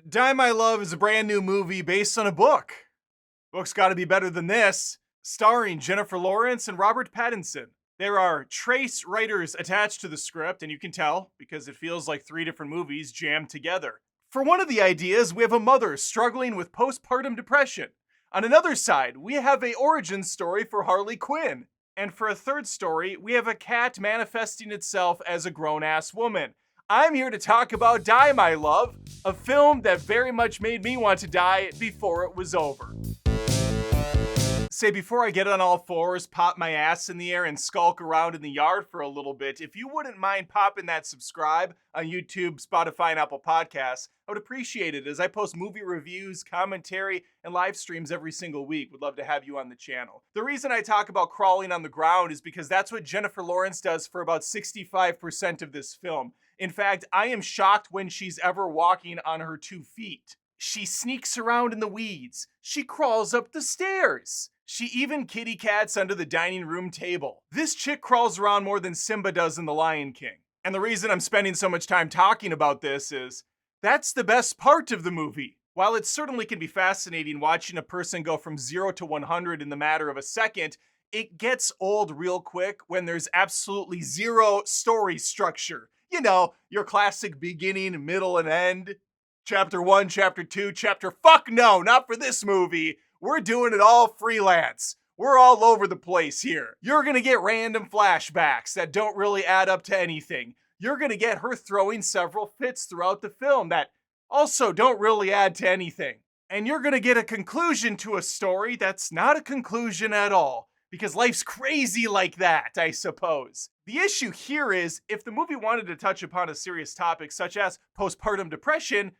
Die My Love is a brand new movie based on a book. Book's gotta be better than this. Starring Jennifer Lawrence and Robert Pattinson. There are trace writers attached to the script, and you can tell because it feels like three different movies jammed together. For one of the ideas, we have a mother struggling with postpartum depression. On another side, we have a origin story for Harley Quinn. And for a third story, we have a cat manifesting itself as a grown-ass woman. I'm here to talk about Die My Love, a film that very much made me want to die before it was over. Say, before I get on all fours, pop my ass in the air, and skulk around in the yard for a little bit, if you wouldn't mind popping that subscribe on YouTube, Spotify, and Apple Podcasts, I would appreciate it, as I post movie reviews, commentary, and live streams every single week. Would love to have you on the channel. The reason I talk about crawling on the ground is because that's what Jennifer Lawrence does for about 65% of this film. In fact, I am shocked when she's ever walking on her 2 feet. She sneaks around in the weeds. She crawls up the stairs. She even kitty cats under the dining room table. This chick crawls around more than Simba does in The Lion King. And the reason I'm spending so much time talking about this is that's the best part of the movie. While it certainly can be fascinating watching a person go from 0 to 100 in the matter of a second, it gets old real quick when there's absolutely zero story structure. You know, your classic beginning, middle, and end. Chapter 1, Chapter 2, Chapter fuck no, not for this movie. We're doing it all freelance. We're all over the place here. You're gonna get random flashbacks that don't really add up to anything. You're gonna get her throwing several fits throughout the film that also don't really add to anything. And you're gonna get a conclusion to a story that's not a conclusion at all. Because life's crazy like that, I suppose. The issue here is, if the movie wanted to touch upon a serious topic such as postpartum depression,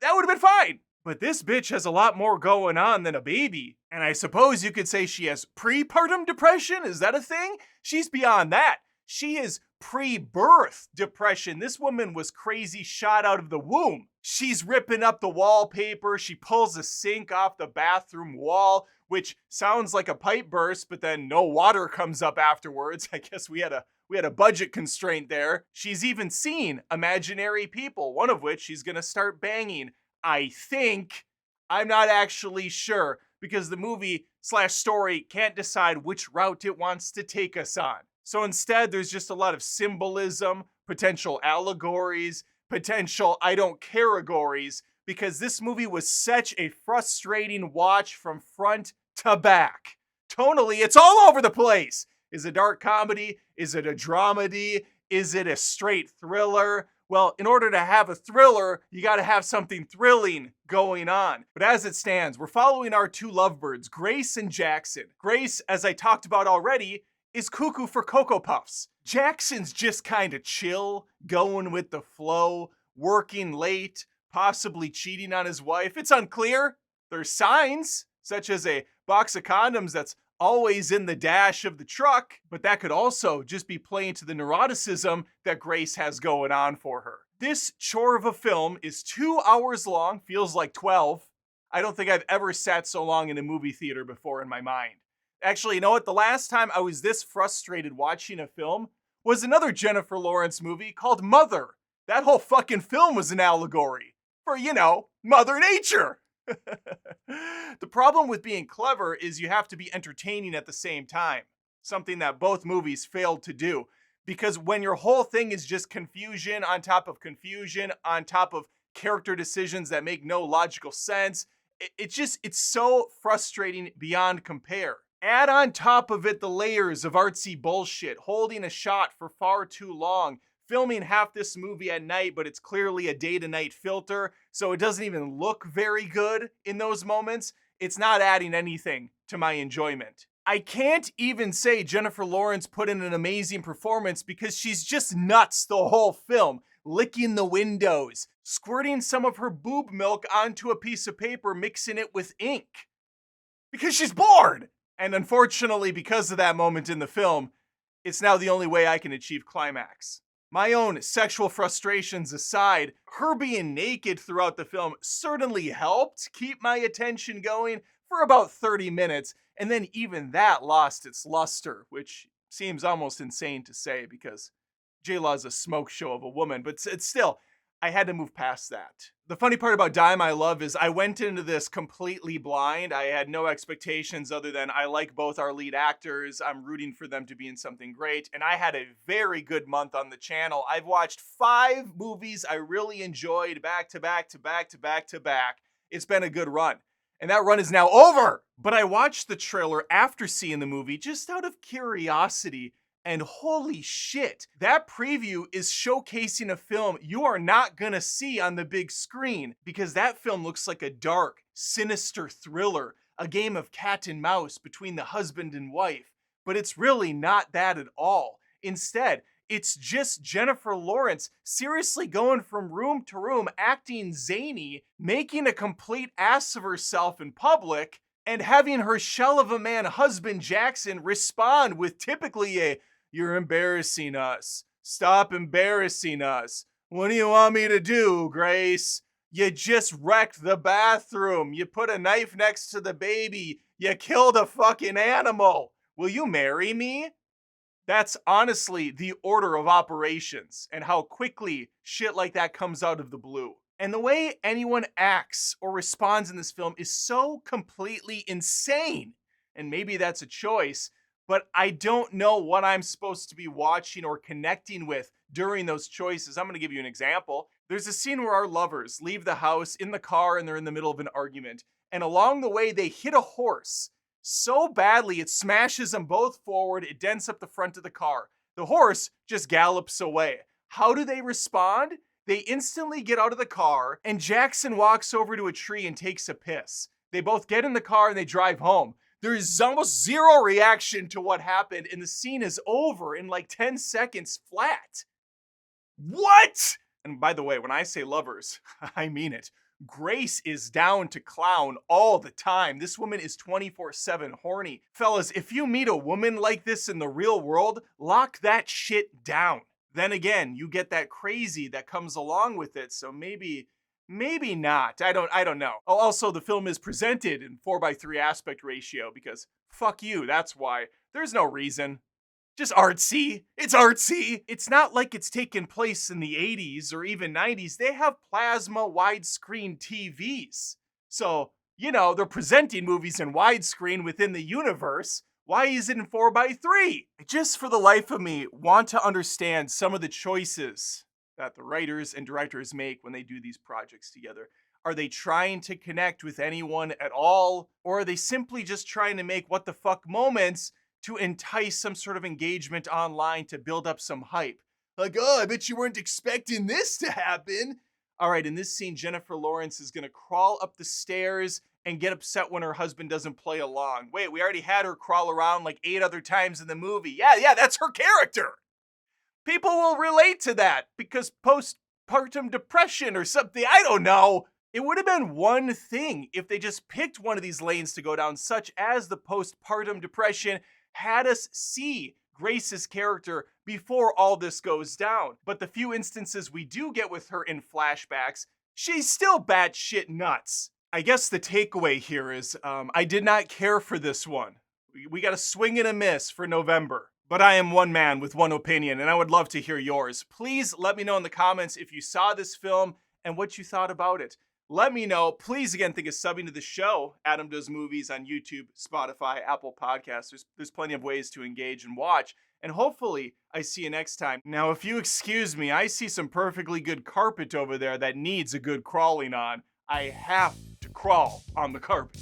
that would have been fine. But this bitch has a lot more going on than a baby. And I suppose you could say she has prepartum depression? Is that a thing? She's beyond that. She is pre-birth depression. This woman was crazy shot out of the womb. She's ripping up the wallpaper. She pulls a sink off the bathroom wall, which sounds like a pipe burst, but then no water comes up afterwards. I guess we had a budget constraint there. She's even seen imaginary people, one of which she's gonna start banging. I think. I'm not actually sure, because the movie/story can't decide which route it wants to take us on. So instead, there's just a lot of symbolism, potential allegories, potential I don't care-agories, because this movie was such a frustrating watch from front to back. Tonally, it's all over the place. Is it a dark comedy? Is it a dramedy? Is it a straight thriller? Well, in order to have a thriller, you gotta have something thrilling going on. But as it stands, we're following our two lovebirds, Grace and Jackson. Grace, as I talked about already, is cuckoo for Cocoa Puffs. Jackson's just kinda chill, going with the flow, working late, possibly cheating on his wife. It's unclear. There's signs, such as a box of condoms that's always in the dash of the truck, but that could also just be playing to the neuroticism that Grace has going on for her. This chore of a film is 2 hours long, feels like 12. I don't think I've ever sat so long in a movie theater before in my mind. Actually, you know what? The last time I was this frustrated watching a film was another Jennifer Lawrence movie called Mother. That whole fucking film was an allegory for, Mother Nature. The problem with being clever is you have to be entertaining at the same time, something that both movies failed to do, because when your whole thing is just confusion on top of confusion on top of character decisions that make no logical sense, it's so frustrating beyond compare. Add on top of it the layers of artsy bullshit, holding a shot for far too long, filming half this movie at night, but it's clearly a day-to-night filter, so it doesn't even look very good in those moments. It's not adding anything to my enjoyment. I can't even say Jennifer Lawrence put in an amazing performance because she's just nuts the whole film, licking the windows, squirting some of her boob milk onto a piece of paper, mixing it with ink. Because she's bored! And unfortunately, because of that moment in the film, it's now the only way I can achieve climax. My own sexual frustrations aside, her being naked throughout the film certainly helped keep my attention going for about 30 minutes, and then even that lost its luster, which seems almost insane to say because J-Law's a smoke show of a woman, but it's still, I had to move past that. The funny part about Die My Love is I went into this completely blind. I had no expectations other than I like both our lead actors. I'm rooting for them to be in something great. And I had a very good month on the channel. I've watched 5 movies I really enjoyed back to back to back to back to back. It's been a good run. And that run is now over. But I watched the trailer after seeing the movie just out of curiosity. And holy shit, that preview is showcasing a film you are not gonna see on the big screen, because that film looks like a dark, sinister thriller, a game of cat and mouse between the husband and wife. But it's really not that at all. Instead, it's just Jennifer Lawrence seriously going from room to room, acting zany, making a complete ass of herself in public, and having her shell of a man husband Jackson respond with typically a, "You're embarrassing us. Stop embarrassing us. What do you want me to do, Grace? You just wrecked the bathroom. You put a knife next to the baby. You killed a fucking animal. Will you marry me?" That's honestly the order of operations and how quickly shit like that comes out of the blue. And the way anyone acts or responds in this film is so completely insane. And maybe that's a choice, but I don't know what I'm supposed to be watching or connecting with during those choices. I'm gonna give you an example. There's a scene where our lovers leave the house in the car and they're in the middle of an argument. And along the way, they hit a horse so badly it smashes them both forward. It dents up the front of the car. The horse just gallops away. How do they respond? They instantly get out of the car, and Jackson walks over to a tree and takes a piss. They both get in the car and they drive home. There is almost zero reaction to what happened, and the scene is over in like 10 seconds flat. What? And by the way, when I say lovers, I mean it. Grace is down to clown all the time. This woman is 24/7 horny. Fellas, if you meet a woman like this in the real world, lock that shit down. Then again, you get that crazy that comes along with it, so maybe not. I don't know. Oh, also, the film is presented in 4:3 aspect ratio because fuck you, that's why. There's no reason. Just artsy. It's artsy. It's not like it's taken place in the 80s or even 90s. They have plasma widescreen TVs. So, they're presenting movies in widescreen within the universe. Why is it in 4:3? I just for the life of me want to understand some of the choices that the writers and directors make when they do these projects together. Are they trying to connect with anyone at all? Or are they simply just trying to make what the fuck moments to entice some sort of engagement online to build up some hype? Like, oh, I bet you weren't expecting this to happen. All right, in this scene, Jennifer Lawrence is gonna crawl up the stairs and get upset when her husband doesn't play along. Wait, we already had her crawl around like 8 other times in the movie. Yeah, that's her character. People will relate to that because postpartum depression or something, I don't know. It would have been one thing if they just picked one of these lanes to go down, such as the postpartum depression, had us see Grace's character before all this goes down. But the few instances we do get with her in flashbacks, she's still batshit nuts. I guess the takeaway here is I did not care for this one. We got a swing and a miss for November. But I am one man with one opinion, and I would love to hear yours. Please let me know in the comments if you saw this film and what you thought about it. Let me know. Please, again, think of subbing to the show. Adam Does Movies on YouTube, Spotify, Apple Podcasts. There's plenty of ways to engage and watch. And hopefully, I see you next time. Now, if you excuse me, I see some perfectly good carpet over there that needs a good crawling on. I have to crawl on the carpet.